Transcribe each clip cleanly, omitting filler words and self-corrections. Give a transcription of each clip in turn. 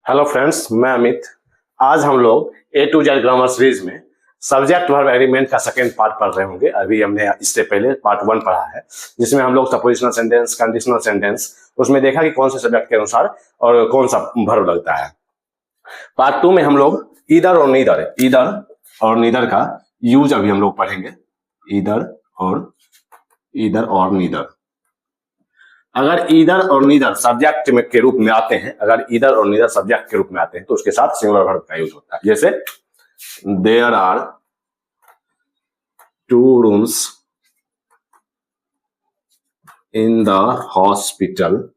Hello friends, मैं अमित। आज हम लोग ए टू जेड ग्रामर सीरीज में सब्जेक्ट वर्ब एग्रीमेंट का सेकेंड पार्ट पढ़ रहे होंगे। अभी हमने इससे पहले पार्ट 1 पढ़ा है, जिसमें हम लोग सपोजिशनल सेंटेंस, कंडीशनल सेंटेंस, उसमें देखा कि कौन से सब्जेक्ट के अनुसार और कौन सा वर्ब लगता है। पार्ट 2 में हम लोग ईदर और नीदर का यूज अभी हम लोग पढ़ेंगे। ईदर और नीदर। अगर ईदर और नीदर सब्जेक्ट के रूप में आते हैं, तो उसके साथ सिंगुलर वर्ब का यूज होता है। जैसे there are 2 rooms in the hospital,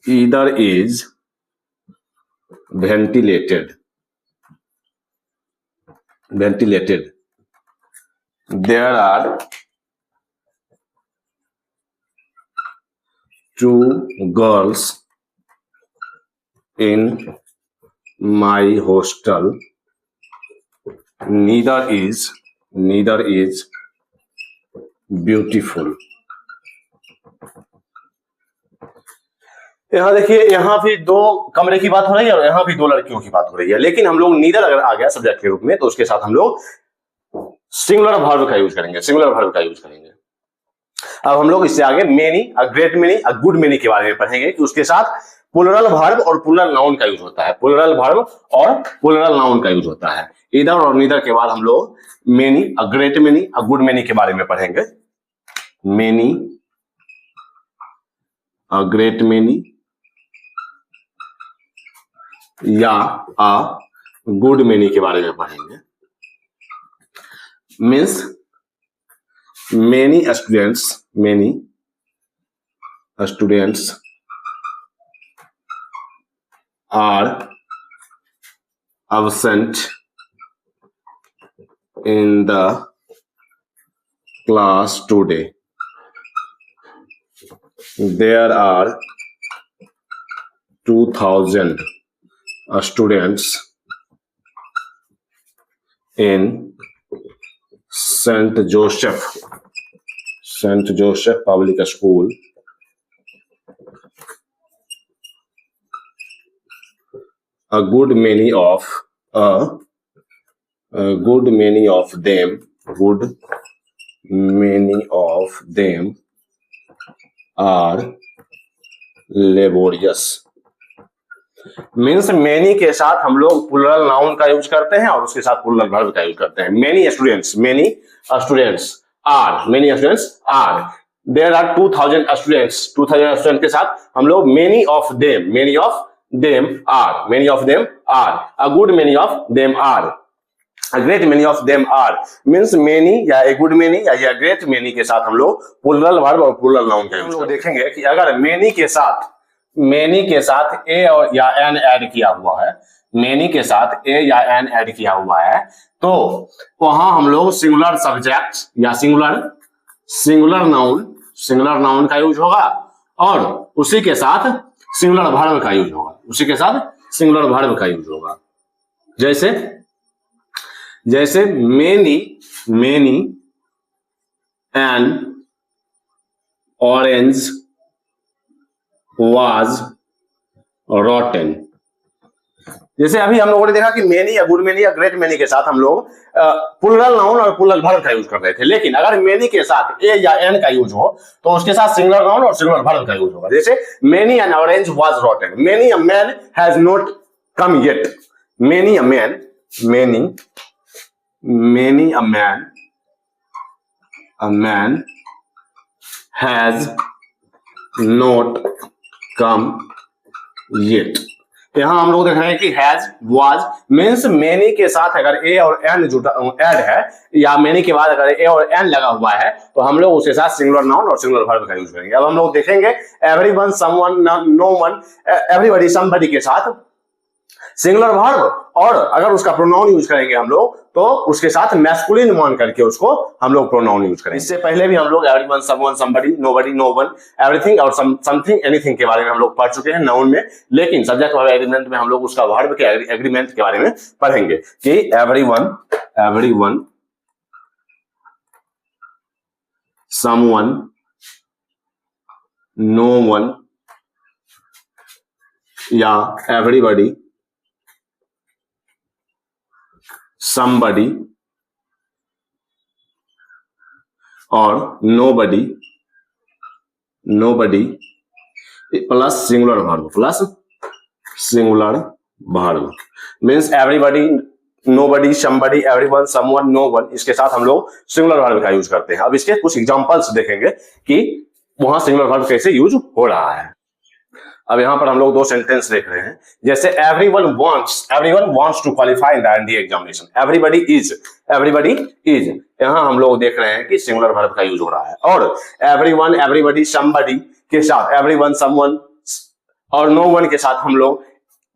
either is ventilated. There are 2 girls in my hostel, neither is beautiful। यहाँ देखिए, यहाँ भी 2 कमरे की बात हो रही है और यहाँ भी 2 लड़कियों की बात हो रही है, लेकिन हम लोग नीदर अगर आ गया सब्जेक्ट के रूप में तो उसके साथ हम लोग सिंगुलर वर्ब का यूज करेंगे। अब हम लोग इससे आगे मेनी, अ ग्रेट मेनी, अ गुड मेनी के बारे में पढ़ेंगे कि उसके साथ प्लुरल वर्ब और प्लुरल नाउन का यूज होता है। ईदर और नीदर के बाद हम लोग मेनी, अ ग्रेट मेनी, अ गुड मेनी के बारे में पढ़ेंगे। मेनी, अ ग्रेट मेनी या अ गुड मेनी के बारे में पढ़ेंगे। Means many students are absent in the class today. There are 2000 students in St. Joseph Public School. A good many of them are laborious। Means many के साथ हम लोग plural noun का यूज करते हैं और उसके साथ प्लुरल वर्ब का यूज करते हैं। Many students are. There are 2000 students के साथ हम लोग many of them are. A good many of them are, a great many of them are. Means many या ए गुड मेनी या ग्रेट मेनी के साथ हम लोग प्लुरल वर्ब और प्लुरल नाउन का यूज देखेंगे कि अगर मेनी के साथ ए और या एन ऐड किया हुआ है, तो वहां हम लोग सिंगुलर सब्जेक्ट या सिंगुलर नाउन का यूज होगा और उसी के साथ सिंगुलर वर्ब का यूज होगा। जैसे many N orange was rotten। जैसे अभी हम लोगों ने देखा कि मेनी या गुड मेनी या ग्रेट मेनी के साथ हम लोग प्लुरल नाउन और प्लुरल वर्ब का यूज कर रहे थे, लेकिन अगर मेनी के साथ ए या एन का यूज हो तो उसके साथ सिंगुलर नाउन और सिंगुलर वर्ब का यूज होगा। जैसे many N orange was rotten, many a man has not come yet. Many a man has not come yet. यहां हम लोग देख रहे हैं कि हैज, वाज मीन्स मेनी के साथ अगर ए और एन ऐड है या मेनी के बाद अगर ए और एन लगा हुआ है तो हम लोग उसके साथ सिंगुलर नाउन और सिंगुलर वर्ब का यूज करेंगे। अब हम लोग देखेंगे everyone, someone, no one, everybody, somebody के साथ सिंगुलर वर्ब, और अगर उसका प्रोनाउन यूज करेंगे हम लोग तो उसके साथ मैस्कुलिन मान करके उसको हम लोग प्रोनाउन यूज करेंगे। इससे पहले भी हम लोग everyone, someone, somebody, nobody, no one, everything और समथिंग, एनीथिंग के बारे में हम लोग पढ़ चुके हैं नाउन में, लेकिन सब्जेक्ट वर्ब एग्रीमेंट में हम लोग उसका वर्ब के एग्रीमेंट के बारे में पढ़ेंगे कि एवरीवन, समवन, नो वन, या एवरीबॉडी, समबडी और nobody, nobody plus singular verb, plus singular verb means everybody, nobody, somebody, everyone, someone, known, इसके साथ हम लोग सिंगुलर वर्ब का यूज करते हैं। अब इसके कुछ एग्जांपल्स देखेंगे कि वहां सिंगुलर वर्ब कैसे यूज हो रहा है। अब यहां पर हम लोग दो सेंटेंस देख रहे हैं, जैसे everyone wants to qualify in the NDA examination, everybody is, यहां हम लोग देख रहे हैं कि सिंगुलर वर्ब का यूज हो रहा है। और एवरीवन, एवरीबॉडी, समबडी के साथ एवरीवन, समवन और नो वन के साथ हम लोग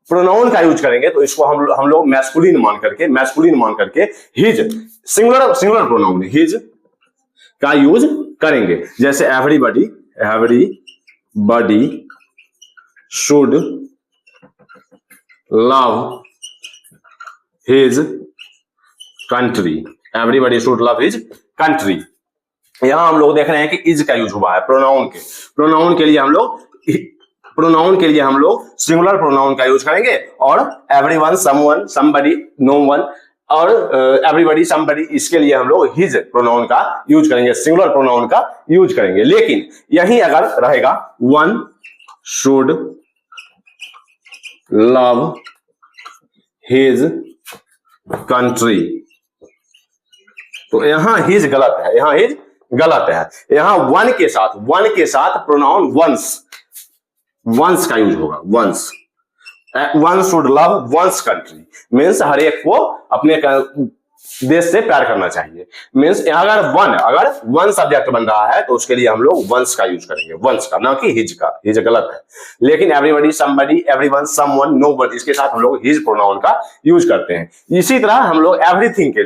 प्रोनाउन का यूज करेंगे, तो इसको हम लोग मैस्कुलिन मान करके हिज, सिंगुलर प्रोनाउन हिज का यूज करेंगे। जैसे everybody should love his country, everybody should love his country। यहां हम लोग देख रहे हैं कि इज का यूज हुआ है प्रोनाउन के लिए हम लोग सिंगुलर प्रोनाउन का यूज करेंगे, और एवरीवन, समवन, समबडी, नोवन और एवरीबॉडी, समबडी, इसके लिए हम लोग हिज प्रोनाउन का यूज करेंगे, सिंगुलर प्रोनाउन का यूज करेंगे। लेकिन यही अगर रहेगा one should love his country, तो यहां हिज गलत है, यहां वन के साथ प्रोनाउन वंस का यूज होगा, one should love one's country means हर एक को अपने देश से प्यार करना चाहिए। मीन्स अगर वन सब्जेक्ट बन रहा है तो उसके लिए हम लोग वंस का यूज करेंगे, वंस का, ना कि हिज का। हिज गलत है। लेकिन everybody, somebody, everyone, someone, known, इसके साथ हम लोग हिज प्रोनाउन का यूज करते हैं। इसी तरह हम लोग एवरीथिंग के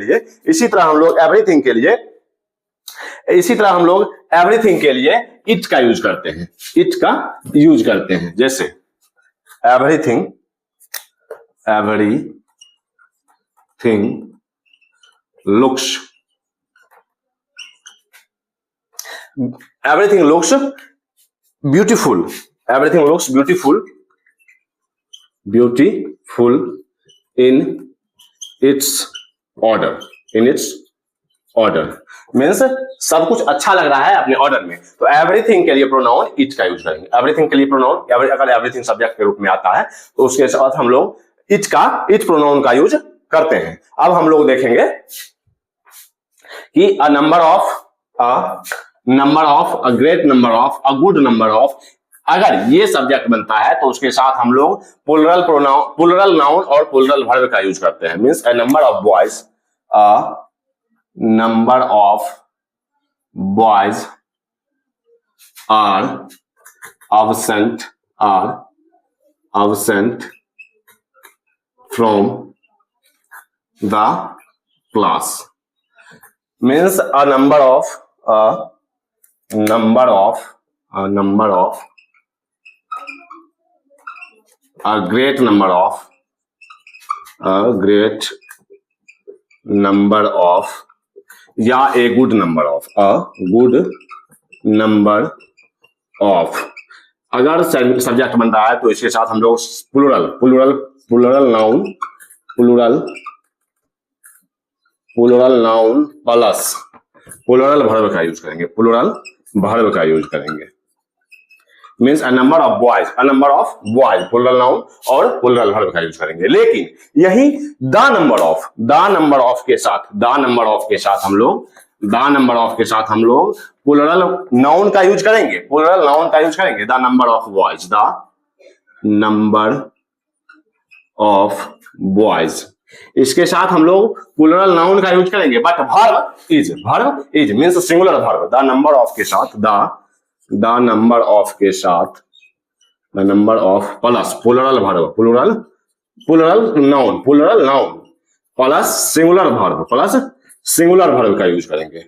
लिए इट का यूज करते हैं, जैसे everything looks beautiful in its order means सब कुछ अच्छा लग रहा है अपने ऑर्डर में, तो एवरीथिंग के लिए प्रोनाउन इट का यूज करेंगे। एवरीथिंग के लिए प्रोनाउन अगर एवरीथिंग सब्जेक्ट के रूप में आता है तो उसके साथ हम लोग इट प्रोनाउन का यूज करते हैं। अब हम लोग देखेंगे कि a great number of, a good number of, अगर ये सब्जेक्ट बनता है तो उसके साथ हम लोग प्लुरल नाउन और प्लुरल वर्ब का यूज करते हैं। Means a number of boys are absent from the class means a number of a great number of या a good number of अगर सब्जेक्ट बन रहा है तो इसके साथ हम लोग plural noun plus plural verb का यूज करेंगे। Means a number of boys plural noun और प्लुरल वर्ब का यूज करेंगे। लेकिन यही द नंबर ऑफ के साथ हम लोग प्लुरल नाउन का यूज करेंगे। द नंबर ऑफ बॉयज इसके साथ हम लोग प्लुरल नाउन का यूज करेंगे, but verb is means singular verb. The number of plus plural verb plural noun plus singular verb का यूज करेंगे।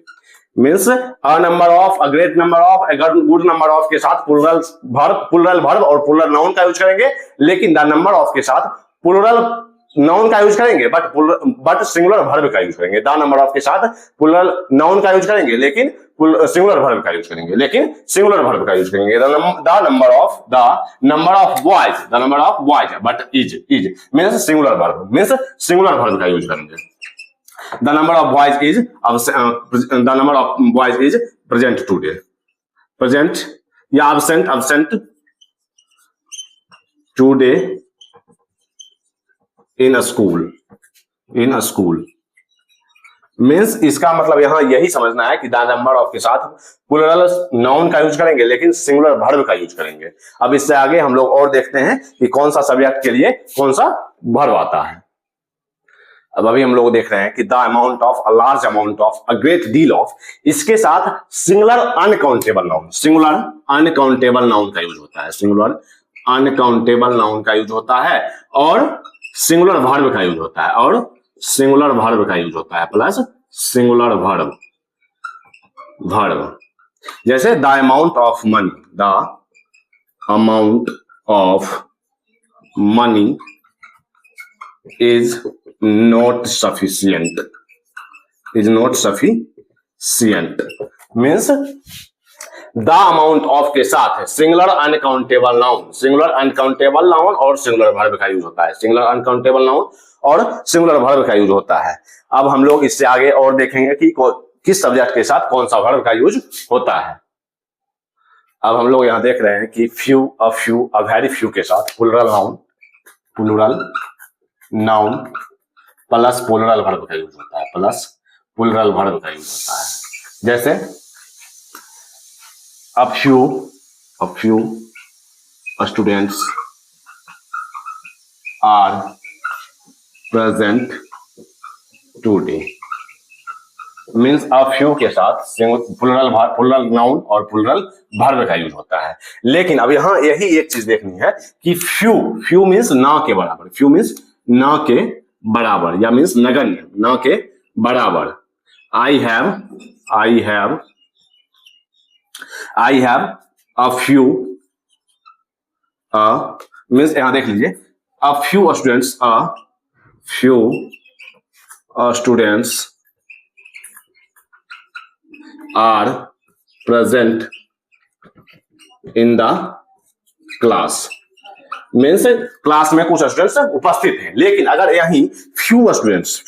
Means a number of, a great number of, a good number of के साथ plural verb और plural noun का use करेंगे। लेकिन the number of के साथ प्लुरल नाउन का यूज करेंगे बट सिंगुलर वर्ब का यूज करेंगे। द नंबर ऑफ के साथ प्लुरल नाउन का यूज करेंगे लेकिन सिंगुलर वर्ब का यूज करेंगे, लेकिन सिंगुलर वर्ब का यूज करेंगे। The number of boys, but is means singular verb, means singular verb का यूज करेंगे। The number of boys is present today, present या absent today in a school means इसका मतलब यहां यही समझना है कि द नंबर ऑफ के साथ प्लूरल नाउन का यूज करेंगे, लेकिन सिंगुलर वर्ब का यूज करेंगे। अब इससे आगे हम लोग और देखते हैं कि कौन सा सब्जेक्ट के लिए कौन सा वर्ब आता है। अब अभी हम लोग देख रहे हैं कि the amount of, a large amount of, a great deal of, इसके साथ singular uncountable noun, singular uncountable noun का यूज होता है, सिंगुलर अनकाउंटेबल नाउन का यूज होता है, और सिंगुलर वर्ब का यूज होता है, और सिंगुलर वर्ब का यूज होता है, प्लस सिंगुलर वर्ब। जैसे the amount of money, the amount of money is not sufficient, is not sufficient means the amount of के साथ singular uncountable noun, singular uncountable noun और सिंगुलर वर्ब का use होता है, singular uncountable noun और singular verb का use होता है। अब हम लोग इससे आगे और देखेंगे कि किस सब्जेक्ट के साथ कौन सा वर्ब का यूज होता है। अब हम लोग यहां देख रहे हैं कि few, a few, a very few के साथ plural noun plus plural verb का यूज होता है, प्लस प्लूरल वर्ब का यूज होता है। जैसे a few students are present today means a few के साथ प्लूरल नाउन और प्लूरल वर्ब का यूज होता है। लेकिन अब यहां यही एक चीज देखनी है कि फ्यू मीन्स ना के बराबर, फ्यू मीन्स ना के बराबर या मीन्स नगण्य, ना के बराबर। I have a few means यहां देख लीजिए, a few students are present in the class means class में कुछ स्टूडेंट्स उपस्थित हैं। लेकिन अगर यहीं few students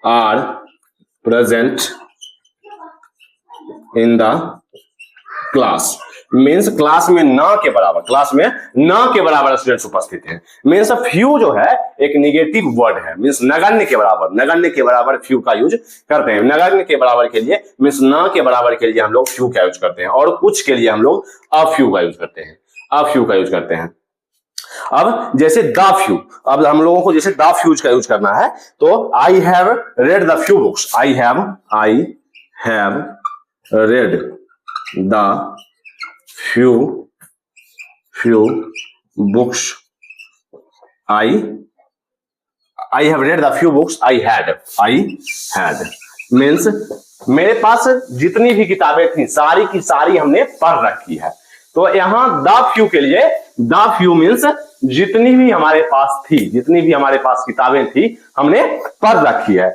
are present in the class means class में ना के बराबर, क्लास में ना के बराबर स्टूडेंट्स उपस्थित हैं। मीन्स फ्यू जो है एक निगेटिव वर्ड है, मीन्स नगण्य के बराबर, नगण्य के बराबर फ्यू का यूज करते हैं। नगण्य के बराबर के लिए मीन्स ना के बराबर के लिए हम लोग फ्यू का यूज करते हैं, और कुछ के लिए हम लोग अफ्यू का यूज करते हैं, अफ्यू का यूज करते हैं। अब जैसे द फ्यू, अब हम लोगों को जैसे द फ्यूज का यूज करना है तो I have read the few books, I have read the few books I have read the few books I had means मेरे पास जितनी भी किताबें थी सारी की सारी हमने पढ़ रखी है। तो यहां द फ्यू के लिए द फ्यू मीन्स जितनी भी हमारे पास थी, जितनी भी हमारे पास किताबें थी हमने पढ़ रखी है।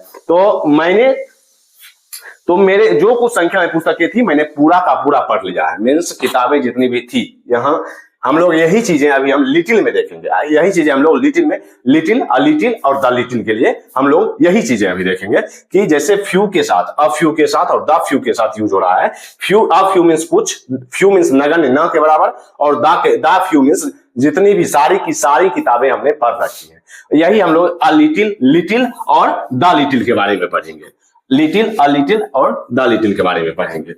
तो मेरे जो कुछ संख्या में पुस्तकें थी मैंने पूरा का पूरा पढ़ लिया है, मीन्स किताबें जितनी भी थी। यहाँ हम लोग यही चीजें अभी हम लिटिल में देखेंगे, यही चीजें हम लोग लिटिल में, लिटिल, अ लिटिल और द लिटिल के लिए हम लोग यही चीजें अभी देखेंगे कि जैसे फ्यू के साथ, अ फ्यू के साथ और द फ्यू के साथ यूज हो रहा है। अ फ्यू मीन्स कुछ, फ्यू मीन्स नगण्य न के बराबर, और द फ्यू मीन्स जितनी भी सारी की सारी किताबें हमने पढ़ रखी है। यही हम लोग अ लिटिल, लिटिल और द लिटिल के बारे में पढ़ेंगे, लिटिल, अ लिटिल और द लिटिल के बारे में पढ़ेंगे।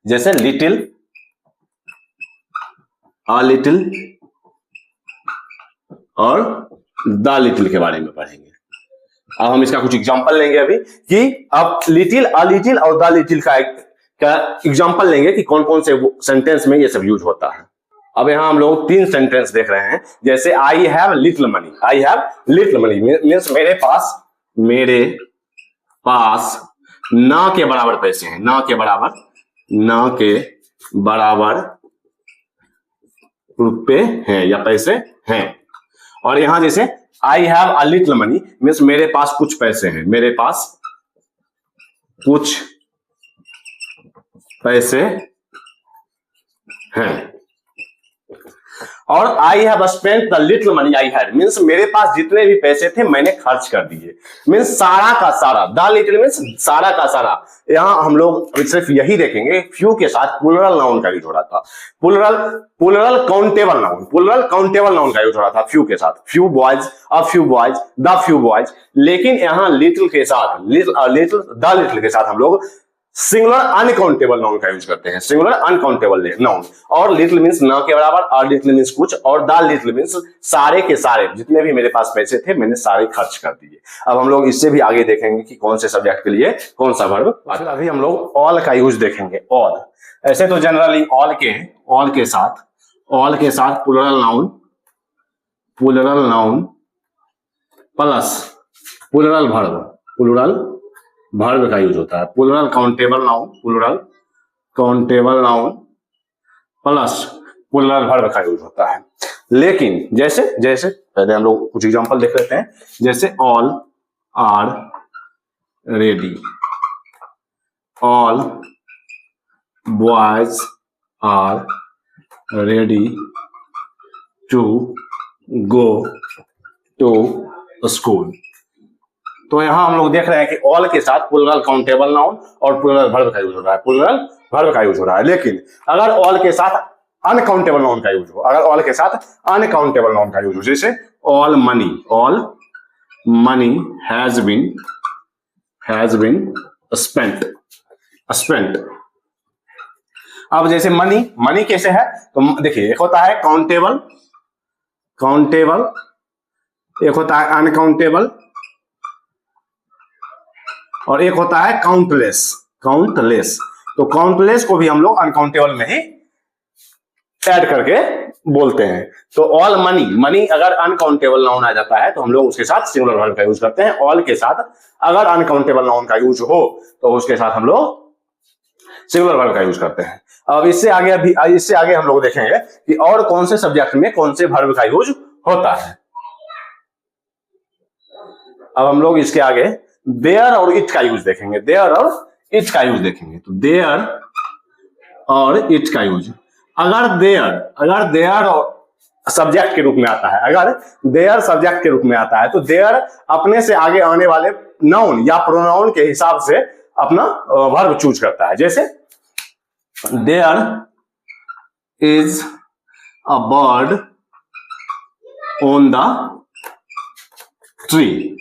जैसे लिटिल, अ लिटिल और द लिटिल के बारे में पढ़ेंगे। अब हम इसका कुछ एग्जांपल लेंगे अभी कि अब लिटिल, अ लिटिल और द लिटिल का एग्जांपल लेंगे कि कौन कौन से सेंटेंस में ये सब यूज होता है। अब यहां हम लोग 3 सेंटेंस देख रहे हैं। जैसे I have little money, I have little money means मेरे पास ना के बराबर पैसे हैं, ना के बराबर रुपए हैं या पैसे हैं। और यहां जैसे I have a little money means मेरे पास कुछ पैसे हैं, मेरे पास कुछ पैसे हैं। और I have spent the little money I had means मेरे पास जितने भी पैसे थे मैंने खर्च कर दिए, मीन्स सारा का सारा। द लिटिल मीन्स सारा का सारा। यहां हम लोग सिर्फ यही देखेंगे फ्यू के साथ प्लूरल नाउन का यूज हो रहा था, प्लूरल काउंटेबल नाउन का यूज हो रहा था फ्यू के साथ, few boys, a few boys, the few boys. लेकिन यहां लिटिल के साथ द लिटिल के साथ हम लोग सिंगुलर अनकाउंटेबल नाउन का यूज करते हैं, सिंगुलर अनकाउंटेबल नाउन। और लिटिल मीन्स न के बराबर, और लिटिल मीन्स कुछ, और द लिटिल मीन्स सारे के सारे, जितने भी मेरे पास पैसे थे मैंने सारे खर्च कर दिए। अब हम लोग इससे भी आगे देखेंगे कि कौन से सब्जेक्ट के लिए कौन सा वर्ब। अभी हम लोग ऑल का यूज देखेंगे। ऑल, ऐसे तो जनरली ऑल के साथ plural noun plus plural verb का यूज होता है। Plural countable noun plus plural verb का यूज होता है। लेकिन जैसे पहले हम लोग कुछ एग्जांपल देख लेते हैं। जैसे all are ready, all boys are ready to go to school. तो यहां हम लोग देख रहे हैं कि ऑल के साथ प्लूरल काउंटेबल नाउन और प्लूरल वर्ब का यूज हो रहा है, लेकिन अगर ऑल के साथ अनकाउंटेबल नाउन का यूज हो, जैसे all money has been spent. अब जैसे मनी कैसे है, तो देखिए एक होता है काउंटेबल, एक होता है अनकाउंटेबल, और एक होता है काउंटलेस। तो काउंटलेस को भी हम लोग अनकाउंटेबल में ही ऐड करके बोलते हैं। तो ऑल मनी अगर अनकाउंटेबल नाउन आ जाता है तो हम लोग उसके साथ सिंगुलर वर्ब का यूज करते हैं। ऑल के साथ अगर अनकाउंटेबल नाउन का यूज हो तो उसके साथ हम लोग सिंगुलर वर्ब का यूज करते हैं। अब इससे आगे हम लोग देखेंगे कि और कौन से सब्जेक्ट में कौन से वर्ब का यूज होता है। अब हम लोग इसके आगे देयर और इट का यूज देखेंगे। तो देयर और इट का यूज, अगर देयर सब्जेक्ट के रूप में आता है, तो देयर अपने से आगे आने वाले नाउन या प्रोनाउन के हिसाब से अपना वर्ब चूज करता है। जैसे there is a bird on the tree,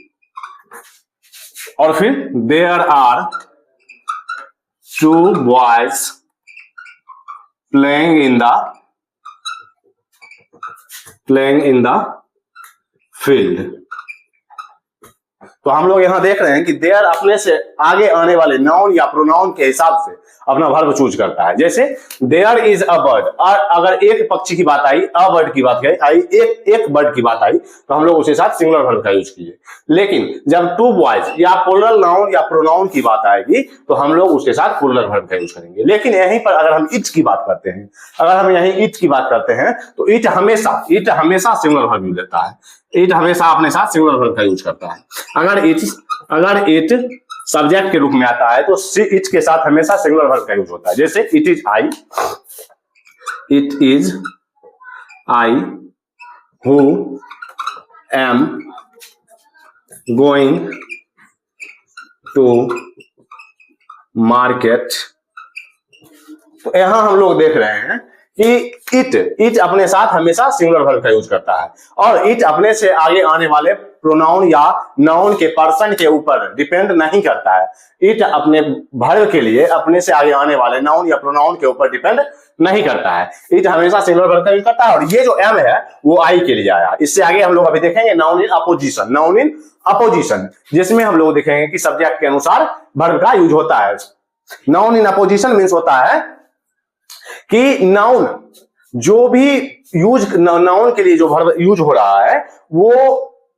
और फिर there are two boys playing in the field. तो हम लोग यहां देख रहे हैं कि देयर अपने से आगे आने वाले नाउन या प्रोनाउन के हिसाब से अपना वर्ब चूज करता है। जैसे देयर इज अ बर्ड, और अगर एक पक्षी की बात आई, अ बर्ड की बात आई, एक बर्ड की बात आई, तो हम लोग उसके साथ सिंगुलर वर्ब का यूज किए। लेकिन जब टू बॉयज या प्लूरल नाउन या प्रोनाउन की बात आएगी तो हम लोग उसके साथ प्लूरल वर्ब का यूज करेंगे। लेकिन यहीं पर अगर हम इट की बात करते हैं, तो इट हमेशा सिंगुलर वर्ब यूज लेता है। इट हमेशा अपने साथ सिंगुलर वर्ब का यूज करता है। अगर इट सब्जेक्ट के रूप में आता है तो इट के साथ हमेशा सिंगुलर वर्ब का यूज होता है। जैसे it is I who am going to market. तो यहां हम लोग देख रहे हैं कि इट अपने साथ हमेशा सिंगुलर वर्ब का यूज करता है, और इट अपने से आगे आने वाले प्रोनाउन या नाउन के पर्सन के ऊपर डिपेंड नहीं करता है। इट अपने वर्ब के लिए अपने से आगे आने वाले नाउन या प्रोनाउन के ऊपर डिपेंड नहीं करता है। इट हमेशा सिंगुलर वर्ब का यूज करता है, और ये जो एम है वो आई के लिए आया। इससे आगे हम लोग अभी देखेंगे नाउन इन अपोजिशन, जिसमें हम लोग देखेंगे कि सब्जेक्ट के अनुसार वर्ब का यूज होता है। नाउन इन अपोजिशन मीन्स होता है कि नाउन जो भी नाउन के लिए जो वर्ब यूज हो रहा है वो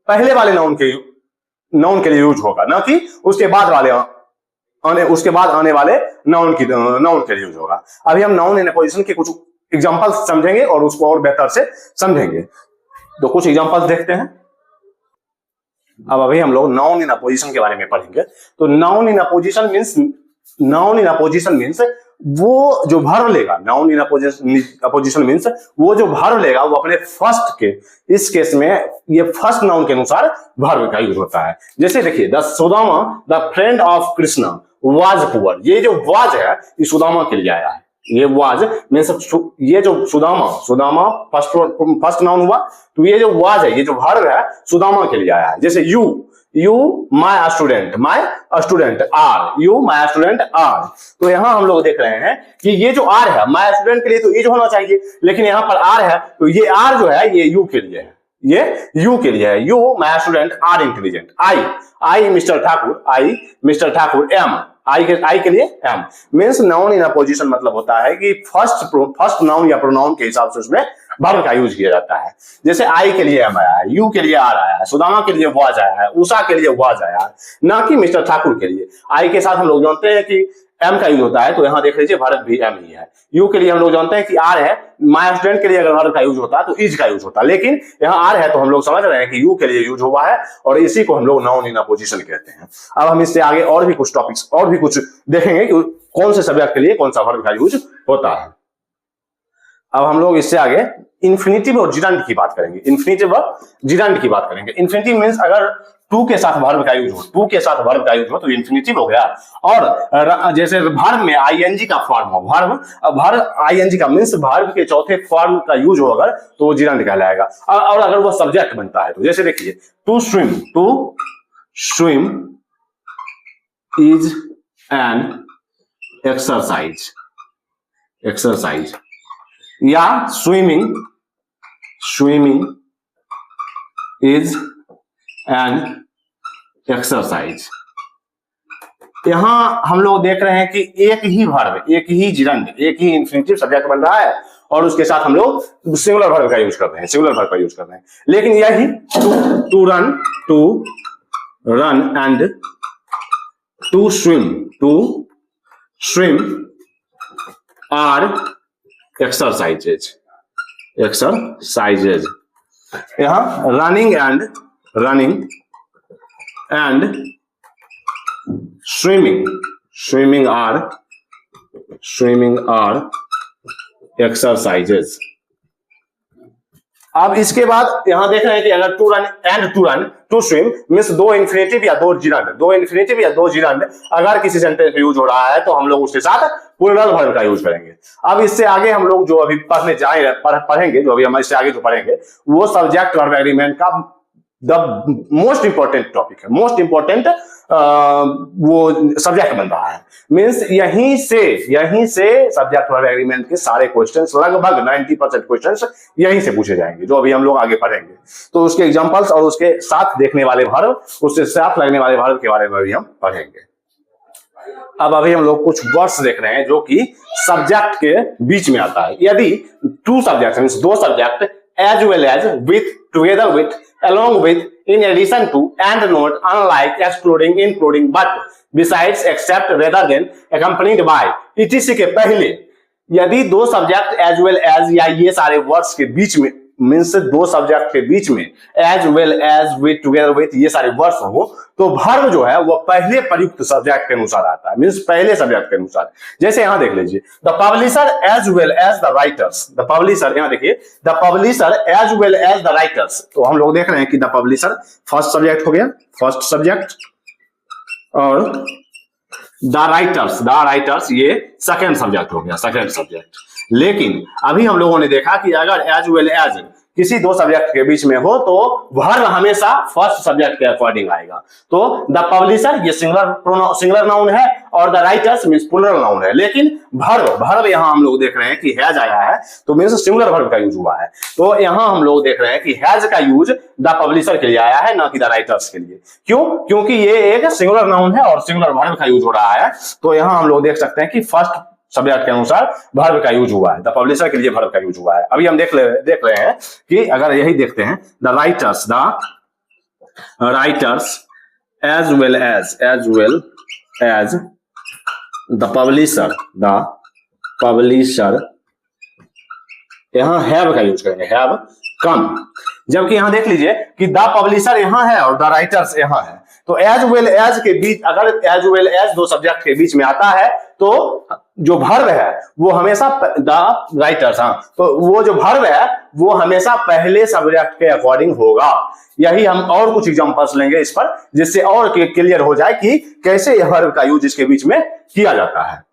पहले वाले नाउन के लिए यूज होगा, ना कि उसके बाद आने वाले नाउन के लिए यूज होगा। अभी हम नाउन इन अपोजिशन के कुछ एग्जांपल्स समझेंगे और उसको और बेहतर से समझेंगे। तो कुछ एग्जांपल्स देखते हैं। अब अभी हम लोग नाउन इन अपोजिशन के बारे में पढ़ेंगे। तो नाउन इन अपोजिशन मीन्स वो जो वर्ब लेगा, नाउन इन अपोजिशन मीन्स वो जो वर्ब लेगा वो अपने फर्स्ट के, इस केस में ये फर्स्ट नाउन के अनुसार वर्ब का यूज होता है। जैसे देखिए, the Sudama the friend of Krishna was poor, ये जो वाज है ये सुदामा के लिए आया है। ये वाज मीन्स ये जो सुदामा फर्स्ट नाउन हुआ, तो ये जो वाज है, ये जो वर्ब है सुदामा के लिए आया है। जैसे you my student are, you my student are. तो यहां हम लोग देख रहे हैं कि ये जो आर है माय स्टूडेंट के लिए तो ये जो होना चाहिए, लेकिन यहां पर आर है तो ये आर जो है ये यू के लिए है, ये यू के लिए है। You my student are intelligent. I Mister Thakur am, I के लिए am. Means noun in apposition मतलब होता है कि फर्स्ट नाउन या प्रोनाउन के हिसाब से उसमें वर्ब का यूज किया जाता है। जैसे आई के लिए एम आया है, यू के लिए आर आया है, सुदामा के लिए वाज आया है, उषा के लिए वाज आया है, ना कि मिस्टर ठाकुर के लिए। आई के साथ हम लोग जानते हैं कि एम का यूज होता है, तो यहां देख लीजिए वर्ब भी एम ही है। यू के लिए हम लोग जानते हैं कि आर है, माय स्टूडेंट के लिए अगर वर्ब का यूज होता है तो इज का यूज होता है, लेकिन यहाँ आर है तो हम लोग समझ रहे हैं कि यू के लिए यूज हुआ है और इसी को हम लोग नाउन इन अपोजिशन कहते हैं। अब हम इससे आगे और भी कुछ टॉपिक्स और भी कुछ देखेंगे कि कौन से सब्जेक्ट के लिए कौन सा वर्ब का यूज होता है। अब हम लोग इससे आगे इन्फिनिटिव और जिरंड की बात करेंगे। इन्फिनिटिव और जिरंड की बात करेंगे। इन्फिनिटिव मींस अगर टू के साथ वर्ब का यूज हो, तो इन्फिनिटिव हो गया। और जैसे वर्ब में आईएनजी का फॉर्म हो, वर्ब आईएनजी का मींस वर्ब के चौथे फॉर्म का यूज हो अगर, तो वो जिरंड कहलाएगा। और अगर वो सब्जेक्ट बनता है तो जैसे देखिए, to swim is an exercise, या स्विमिंग इज एन एक्सरसाइज। यहां हम लोग देख रहे हैं कि एक ही वर्ब, एक ही जिरंड, एक ही इन्फिनिटिव सब्जेक्ट बन रहा है और उसके साथ हम लोग सिंगुलर वर्ब का यूज कर रहे हैं, लेकिन यही to run and to swim are exercises. यहां running and swimming are exercises. अब इसके बाद यहां देख रहे हैं कि अगर टू स्विम मींस दो इन्फिनिटिव या दो जिरंड अगर किसी सेंटेंस में यूज हो रहा है तो हम लोग उसके साथ प्लूरल वर्ब का यूज करेंगे। अब इससे आगे हम लोग जो अभी पढ़ेंगे, जो अभी हम इससे आगे जो पढ़ेंगे वो सब्जेक्ट वर्ब एग्रीमेंट का द मोस्ट इंपॉर्टेंट टॉपिक है, मोस्ट इंपॉर्टेंट वो सब्जेक्ट बन रहा है। मींस यहीं से सब्जेक्ट वर्ब एग्रीमेंट के सारे क्वेश्चंस, लगभग 90% क्वेश्चंस यहीं से पूछे जाएंगे, जो अभी हम लोग आगे पढ़ेंगे। तो उसके एग्जांपल्स और उसके साथ देखने वाले वर्ब, उससे साथ लगने वाले वर्ब के बारे में भी हम पढ़ेंगे। अब अभी हम लोग कुछ वर्ड्स देख रहे हैं जो कि सब्जेक्ट के बीच में आता है। यदि टू सब्जेक्ट मींस दो subject as well as, with, together with, along with, in addition to, and not, unlike, excluding, including, but, besides, except, rather than, accompanied by, etc के पहले यदि दो सब्जेक्ट एज वेल एज या ये सारे words के बीच में, मीन्स दो सब्जेक्ट के बीच में as well as, with, together with ये सारे वर्ड्स हो, तो वर्ब जो है वो पहले प्रयुक्त सब्जेक्ट के अनुसार आता है, मीन्स पहले सब्जेक्ट के अनुसार। जैसे यहां देख लीजिए, the publisher as well as the writers. The publisher, यहां देखिए, the publisher as well as the writers. तो हम लोग देख रहे हैं कि द पब्लिशर फर्स्ट सब्जेक्ट हो गया, फर्स्ट सब्जेक्ट, और द राइटर्स ये सेकेंड सब्जेक्ट हो गया, सेकेंड सब्जेक्ट। लेकिन अभी हम लोगों ने देखा कि अगर एज वेल एज किसी दो सब्जेक्ट के बीच में हो तो वर्ब हमेशा फर्स्ट सब्जेक्ट के अकॉर्डिंग आएगा। तो द पब्लिशर ये सिंगुलर नाउन है और the writers means plural noun है, लेकिन वर्ब यहां हम लोग देख रहे हैं कि हैज आया है तो मींस सिंगुलर वर्ब का यूज हुआ है। तो यहां हम लोग देख रहे हैं कि हैज का यूज द पब्लिशर के लिए आया है, ना कि द राइटर्स के लिए। क्यों? क्योंकि ये एक सिंगुलर नाउन है और सिंगुलर वर्ब का यूज हो रहा है। तो यहां हम लोग देख सकते हैं कि फर्स्ट सब्जेक्ट के अनुसार वर्ब का यूज हुआ है, द पब्लिशर के लिए वर्ब का यूज हुआ है। अभी हम देख रहे हैं कि अगर यही देखते हैं, the writers as well as the publisher, यहां हैव का यूज करेंगे, हैव कम। जबकि यहां देख लीजिए कि द पब्लिशर यहां है और द राइटर्स यहां है। तो एज वेल एज के बीच, अगर एज वेल एज दो सब्जेक्ट के बीच में आता है तो जो वर्ब है वो हमेशा द राइटर्स, हाँ, तो वो जो वर्ब है वो हमेशा पहले सब्जेक्ट के अकॉर्डिंग होगा। यही हम और कुछ एग्जांपल्स लेंगे इस पर, जिससे और क्लियर हो जाए कि कैसे यह वर्ब का यूज इसके बीच में किया जाता है।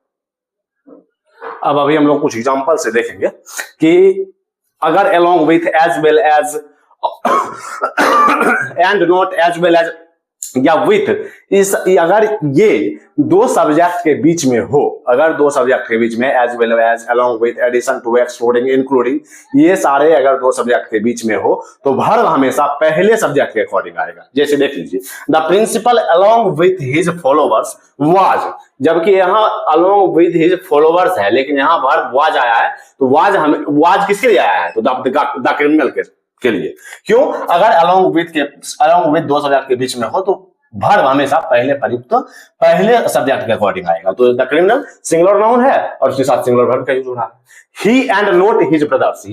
अब अभी हम लोग कुछ एग्जांपल से देखेंगे कि अगर along with as well as and not as well as या with, इस अगर ये दो सब्जेक्ट के बीच में हो, अगर दो सब्जेक्ट के बीच में as well as, along with, addition to, excluding, including, ये सारे अगर दो सब्जेक्ट के बीच में हो तो वर्ब हमेशा पहले सब्जेक्ट के अकॉर्डिंग आएगा। जैसे देख लीजिए the principal along with his followers was, जबकि यहाँ along with his followers है लेकिन यहाँ वर्ब was आया है, तो was किसके लिए आया है? तो द क्रिमिनल के लिए। क्यों? अगर along with दो सब्जेक्ट के बीच में हो तो वर्ब हमेशा पहले प्रयुक्त पहले सब्जेक्ट के अकॉर्डिंग आएगा। तो द क्रिमिनल सिंगुलर नाउन है और उसके साथ सिंगुलर वर्ब का यूज हो रहा है। He and not his brothers,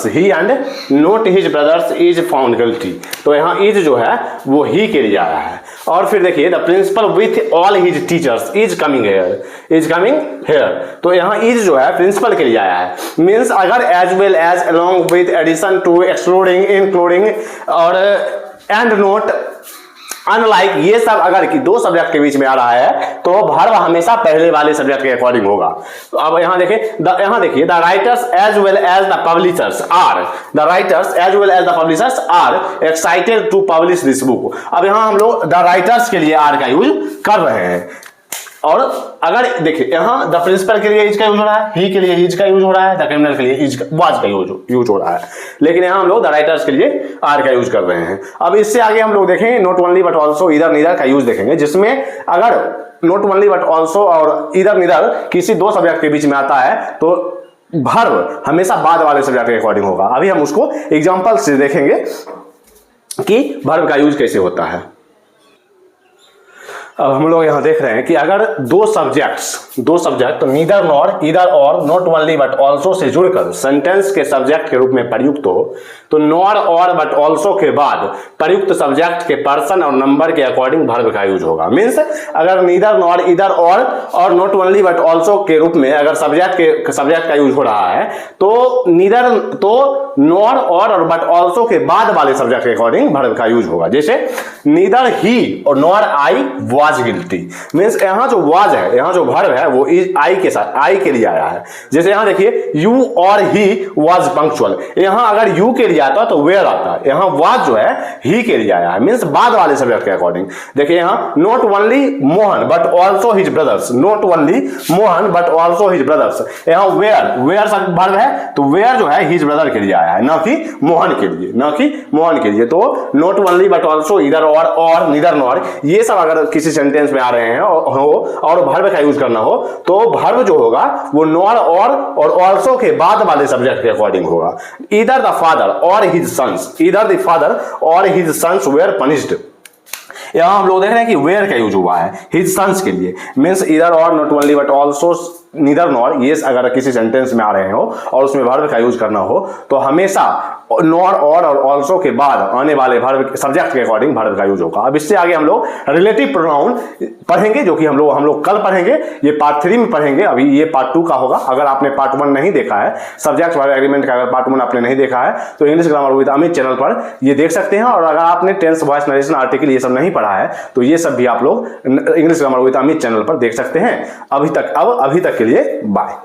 he and not his brothers is found guilty। तो यहाँ is जो है वो ही के लिए आया है। और फिर देखिए the principal with all his teachers is coming here, तो यहाँ इज जो है प्रिंसिपल के लिए आया है। मीन्स अगर as well as, along with, addition to, excluding, including और एंड नोट, अनलाइक, ये सब अगर कि दो सब्जेक्ट के बीच में आ रहा है तो वर्ब हमेशा पहले वाले सब्जेक्ट के अकॉर्डिंग होगा। तो अब यहाँ देखिए the writers as well as the publishers are excited to publish this book. अब यहाँ हम लोग द राइटर्स के लिए आर का यूज कर रहे हैं। और अगर देखिए यहाँ द प्रिंसिपल के लिए इज का यूज हो रहा है, ही के लिए इज का यूज हो रहा है, द क्रिमिनल के लिए वाज का यूज हो रहा है, लेकिन यहाँ हम लोग द राइटर्स के लिए आर का यूज कर रहे हैं। अब इससे आगे हम लोग देखेंगे नॉट ओनली बट ऑल्सो, इधर नीदर का यूज देखेंगे, जिसमें अगर नॉट ओनली बट ऑल्सो और इधर नीदर किसी दो सब्जेक्ट के बीच में आता है तो वर्ब हमेशा बाद वाले सब्जेक्ट के अकॉर्डिंग होगा। अभी हम उसको एग्जाम्पल से देखेंगे कि वर्ब का यूज कैसे होता है। अब हम लोग यहाँ देख रहे हैं कि अगर दो सब्जेक्ट नीदर नॉर, ईदर और, not only but also say जुड़कर सेंटेंस के सब्जेक्ट के रूप में प्रयुक्त हो तो नॉर और बट ऑल्सो के बाद प्रयुक्त सब्जेक्ट के पर्सन और नंबर के अकॉर्डिंग वर्ब का यूज होगा। मीन्स अगर नीदर नॉर, ईदर और नॉट ओनली बट ऑल्सो के रूप में अगर सब्जेक्ट का यूज हो रहा है तो नॉर और बट ऑल्सो के बाद वाले सब्जेक्ट के अकॉर्डिंग वर्ब का यूज होगा। जैसे नीदर ही और nor I was guilty, means यहाँ जो वाज है, यहाँ जो वर्ब है वो आई के साथ, आई के लिए आया है। जैसे यहाँ देखिए यू और ही वाज पंक्चुअल, यहाँ अगर यू के लिए आता तो वेयर आता है, यहाँ वाज जो है ही के लिए आया है, मीन्स बाद वाले सब्जेक्ट के अकॉर्डिंग। देखिए यहाँ not only Mohan but also his brothers, not only Mohan but also his brothers, यहाँ वेयर वर्ब है तो वेयर जो है हिज ब्रदर के लिए आया है, ना कि मोहन के लिए। तो नॉट ओनली बट ऑल्सो, इधर और नीदर नॉर, ये सब अगर किसी सेंटेंस में आ रहे हैं और वर्ब का यूज करना हो तो वर्ब जो होगा वो नॉर और ऑल्सो के बाद वाले सब्जेक्ट के अकॉर्डिंग होगा। ईदर द फादर और हिज सन्स वेयर पनिश्ड, यहां हम लोग देख रहे हैं कि वेयर का यूज हुआ है हिज सन्स के लिए। मीन्स इधर और, not only but also, neither nor, ये अगर किसी सेंटेंस में आ रहे हो और उसमें वर्ब का यूज करना हो तो हमेशा नॉर और ऑल्सो के बाद आने वाले वर्ब सब्जेक्ट के अकॉर्डिंग वर्ब का यूज होगा। अब इससे आगे हम लोग रिलेटिव प्रोनाउन पढ़ेंगे, जो कि हम लोग कल पढ़ेंगे, ये पार्ट 3 में पढ़ेंगे। अभी ये पार्ट 2 का होगा। अगर आपने पार्ट 1 नहीं देखा है, सब्जेक्ट वर्ब एग्रीमेंट का अगर पार्ट 1 आपने नहीं देखा है तो English grammar with Amit channel पर ये देख सकते हैं। और अगर आपने टेंस, वॉइस, नरेशन, आर्टिकल ये सब नहीं पढ़ा है तो ये सब भी आप लोग English grammar with Amit channel पर देख सकते हैं। अभी तक के लिए बाय।